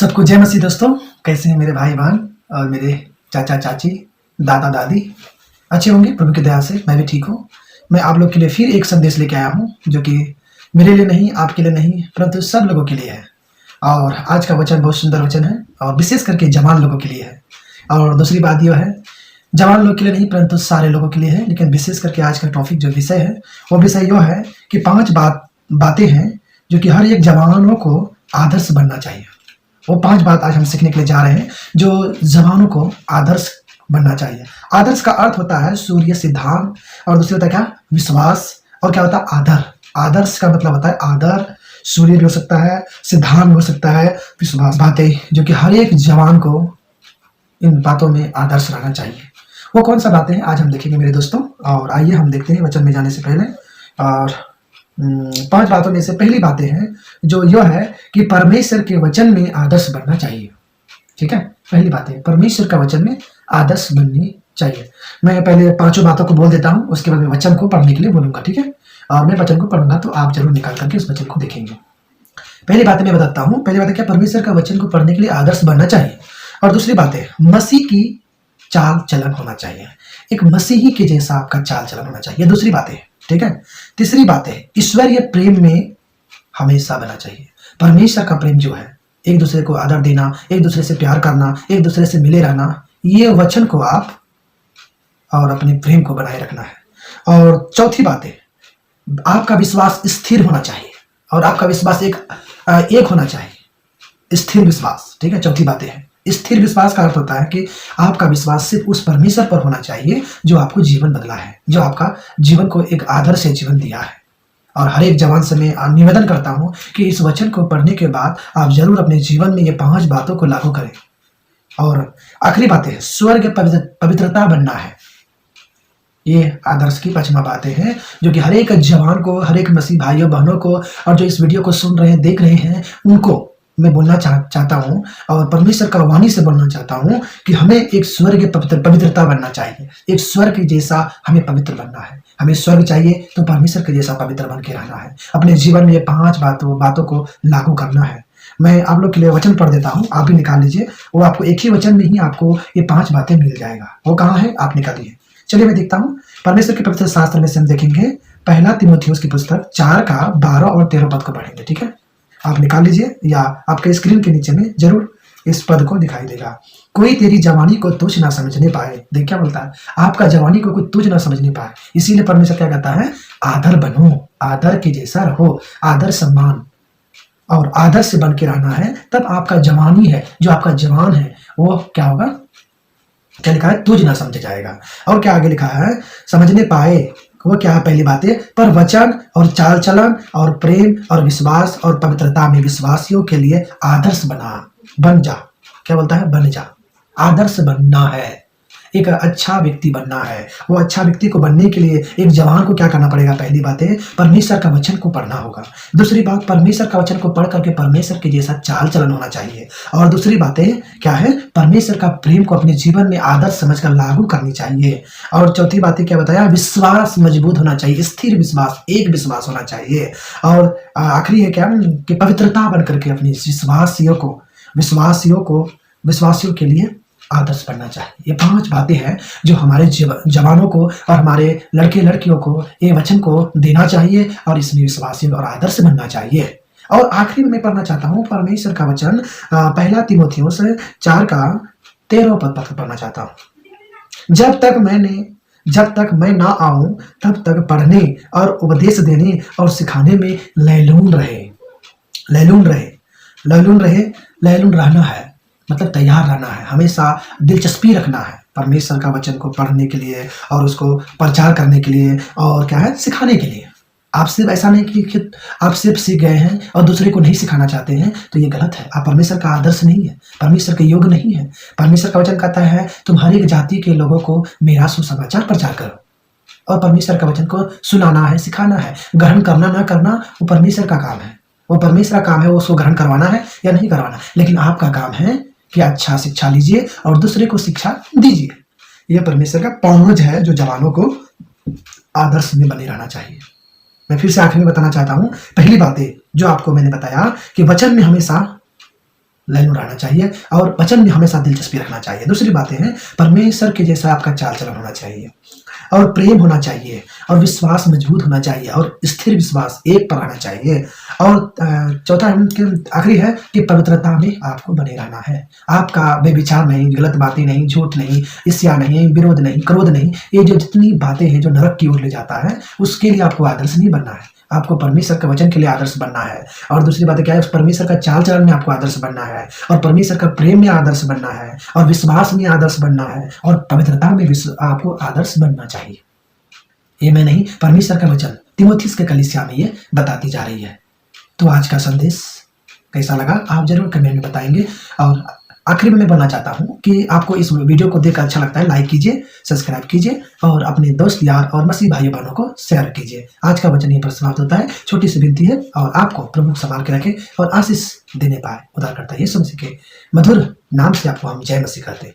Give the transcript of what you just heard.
सबको जय मसीह दोस्तों। कैसे हैं मेरे भाई बहन और मेरे चाचा चाची, दादा दादी? अच्छे होंगे प्रभु की दया से। मैं भी ठीक हूँ। मैं आप लोग के लिए फिर एक संदेश लेके आया हूँ जो कि मेरे लिए नहीं, आपके लिए नहीं, परंतु सब लोगों के लिए है। और आज का वचन बहुत सुंदर वचन है और विशेष करके जवान लोगों के लिए है। और दूसरी बात यह है, जवान लोग के लिए नहीं परंतु सारे लोगों के लिए है। लेकिन विशेष करके आज का टॉपिक जो विषय है वो विषय यह है कि 5 बातें हैं जो कि हर एक जवानों को आदर्श बनना चाहिए। वो 5 बात आज हम सीखने के लिए जा रहे हैं जो जवानों को आदर्श बनना चाहिए। आदर्श का अर्थ होता है सूर्य, सिद्धांत, और दूसरी होता है क्या? विश्वास। और क्या होता है? आदर। आदर्श का मतलब होता है आदर। सूर्य भी हो सकता है, सिद्धांत भी हो सकता है, विश्वास। बातें जो कि हर एक जवान को इन बातों में आदर्श रहना चाहिए। वो कौन सा बातें हैं आज हम देखेंगे मेरे दोस्तों। और आइए हम देखते हैं वचन में जाने से पहले। और 5 बातों में से पहली बातें हैं जो यह है कि परमेश्वर के वचन में आदर्श बनना चाहिए। ठीक है, पहली बात है परमेश्वर का वचन में आदर्श बननी चाहिए। मैं पहले 5 बातों को बोल देता हूं, उसके बाद मैं वचन को पढ़ने के लिए बोलूंगा। ठीक है, और मैं वचन को पढ़ूंगा तो आप जरूर निकाल करके उस वचन को देखेंगे। पहली बात मैं बताता हूं। पहली बात है क्या? परमेश्वर का वचन को पढ़ने के लिए आदर्श बनना चाहिए। और दूसरी बात है मसीह की चाल चलन होना चाहिए। एक मसीही के जैसा आपका चाल चलन होना चाहिए। दूसरी बात है। ठीक है, तीसरी बात है ईश्वरीय प्रेम में हमेशा बना चाहिए। परमेश्वर का प्रेम जो है, एक दूसरे को आदर देना, एक दूसरे से प्यार करना, एक दूसरे से मिले रहना, ये वचन को आप और अपने प्रेम को बनाए रखना है। और चौथी बात है आपका विश्वास स्थिर होना चाहिए और आपका विश्वास एक होना चाहिए, स्थिर विश्वास। ठीक है, चौथी बात है स्थिर विश्वास का अर्थ होता है कि आपका विश्वास सिर्फ उस परमेश्वर पर होना चाहिए जो आपको जीवन बदला है, जो आपका जीवन को एक आदर्श से जीवन दिया है। और हर एक जवान से मैं निवेदन करता हूं कि इस वचन को पढ़ने के बाद आप जरूर अपने जीवन में ये 5 बातों को लागू करें। और आखिरी बात है स्वर्ग पवित्रता बनना है। ये आदर्श की 5वां बातें हैं जो कि हर एक जवान को, हर एक मसीह भाइयों बहनों को, और जो इस वीडियो को सुन रहे हैं, देख रहे हैं, उनको मैं बोलना चाहता हूं और परमेश्वर का वाणी से बोलना चाहता हूं कि हमें एक स्वर्ग पवित्रता बनना चाहिए। एक स्वर्ग जैसा हमें पवित्र बनना है। हमें स्वर्ग चाहिए तो परमेश्वर के जैसा पवित्र बन के रहना है। अपने जीवन में ये 5 बातों को लागू करना है। मैं आप लोग के लिए वचन पढ़ देता हूं, आप भी निकाल लीजिए। वो आपको एक ही वचन में ही आपको ये 5 बातें मिल जाएगा। वो कहाँ है? आप निकालिए। चलिए मैं देखता हूँ। परमेश्वर के पवित्र शास्त्र में से हम देखेंगे पहला तीमुथियुस की पुस्तक 4 का 12 और 13 पद को पढ़ेंगे। ठीक है, आप निकाल लीजिए या आपके स्क्रीन के नीचे में जरूर इस पद को दिखाई देगा। कोई तेरी जवानी को तुच्छ ना समझने पाए। देख क्या बोलता है? आपका जवानी को कोई तुच्छ ना समझने पाए। इसीलिए परमेश्वर क्या कहता है? आदर बनो, आदर के जैसा रहो, आदर सम्मान और आदर से बन के रहना है। तब आपका जवानी है, जो आपका जवान है, वो क्या होगा? क्या लिखा है? तुझ ना समझ जाएगा। और क्या आगे लिखा है? समझने पाए। वो क्या है? पहली बात है पर वचन और चाल चलन और प्रेम और विश्वास और पवित्रता में विश्वासियों के लिए आदर्श बन जा। क्या बोलता है? बन जा। आदर्श बनना है, एक अच्छा व्यक्ति बनना है। वो अच्छा व्यक्ति को बनने के लिए एक जवान को क्या करना पड़ेगा? पहली बात है परमेश्वर का वचन को पढ़ना होगा। दूसरी बात परमेश्वर का वचन को पढ़ करके परमेश्वर के जैसा चाल चलन होना चाहिए। और दूसरी बातें क्या है? परमेश्वर का प्रेम को अपने जीवन में आदर्श समझकर लागू करनी चाहिए। और चौथी बातें क्या बताया? विश्वास मजबूत होना चाहिए, स्थिर विश्वास, एक विश्वास होना चाहिए। और आखिरी है क्या कि पवित्रता बन करके अपने विश्वासियों के लिए आदर्श बनना चाहिए। ये 5 बातें हैं जो हमारे जवानों को और हमारे लड़के लड़कियों को ये वचन को देना चाहिए और इसमें विश्वासी और आदर्श बनना चाहिए। और आखिरी में मैं पढ़ना चाहता हूँ परमेश्वर का वचन पहला तीमुथियुस 4 का 13 पद पढ़ना चाहता हूँ। जब तक मैं ना आऊं तब तक पढ़ने और उपदेश देने और सिखाने में लयलून रहना है। मतलब तैयार रहना है, हमेशा दिलचस्पी रखना है परमेश्वर का वचन को पढ़ने के लिए और उसको प्रचार करने के लिए और क्या है? सिखाने के लिए। आप सिर्फ ऐसा नहीं कि आप सिर्फ सीख गए हैं और दूसरे को नहीं सिखाना चाहते हैं, तो ये गलत है। आप परमेश्वर का आदर्श नहीं है, परमेश्वर के योग्य नहीं है। परमेश्वर का वचन कहता है तुम हर एक जाति के लोगों को मेरा सुसमाचार प्रचार करो। और परमेश्वर का वचन को सुनाना है, सिखाना है। ग्रहण करना ना करना वो परमेश्वर का काम है। वो परमेश्वर का काम है, वो उसको ग्रहण करवाना है या नहीं करवाना। लेकिन आपका काम है कि अच्छा शिक्षा लीजिए और दूसरे को शिक्षा दीजिए। यह परमेश्वर का पौंज है जो जवानों को आदर्श में बने रहना चाहिए। मैं फिर से आखिर में बताना चाहता हूं, पहली बातें जो आपको मैंने बताया कि वचन में हमेशा लाइन उड़ाना चाहिए और वचन में हमेशा दिलचस्पी रखना चाहिए। दूसरी बातें हैं, परमेश्वर के जैसा आपका चाल चलन होना चाहिए और प्रेम होना चाहिए और विश्वास मजबूत होना चाहिए और स्थिर विश्वास एक पर आना चाहिए। और चौथा आखिरी है कि पवित्रता में आपको बने रहना है। आपका बेविचार नहीं, गलत बातें नहीं, झूठ नहीं, ईर्ष्या नहीं, विरोध नहीं, क्रोध नहीं, ये जो जितनी बातें हैं जो नरक की ओर ले जाता है, उसके लिए आपको आदर्श नहीं बनना है। आपको परमेश्वर के वचन के लिए आदर्श बनना है। और दूसरी बात क्या है, परमेश्वर का चाल चलन में आपको आदर्श बनना है और परमेश्वर का प्रेम में आदर्श बनना है और विश्वास में आदर्श बनना है और पवित्रता में आपको आदर्श बनना चाहिए। ये मैं नहीं, परमेश्वर का वचन तीमुथियुस के कलीसिया में ये बताती जा रही है। तो आज का संदेश कैसा लगा आप जरूर कमेंट में बताएंगे। और आखिर में मैं बोलना चाहता हूँ कि आपको इस वीडियो को देखकर अच्छा लगता है, लाइक कीजिए, सब्सक्राइब कीजिए और अपने दोस्त यार और मसीह भाई बहनों को शेयर कीजिए। आज का वचन यहीं पर समाप्त होता है। छोटी सी विनती है और आपको प्रभु संभाल के रखे और आशीष देने पाए। उद्धारकर्ता यीशु मसीह के मधुर नाम से आपको हम जय मसीह कहते हैं।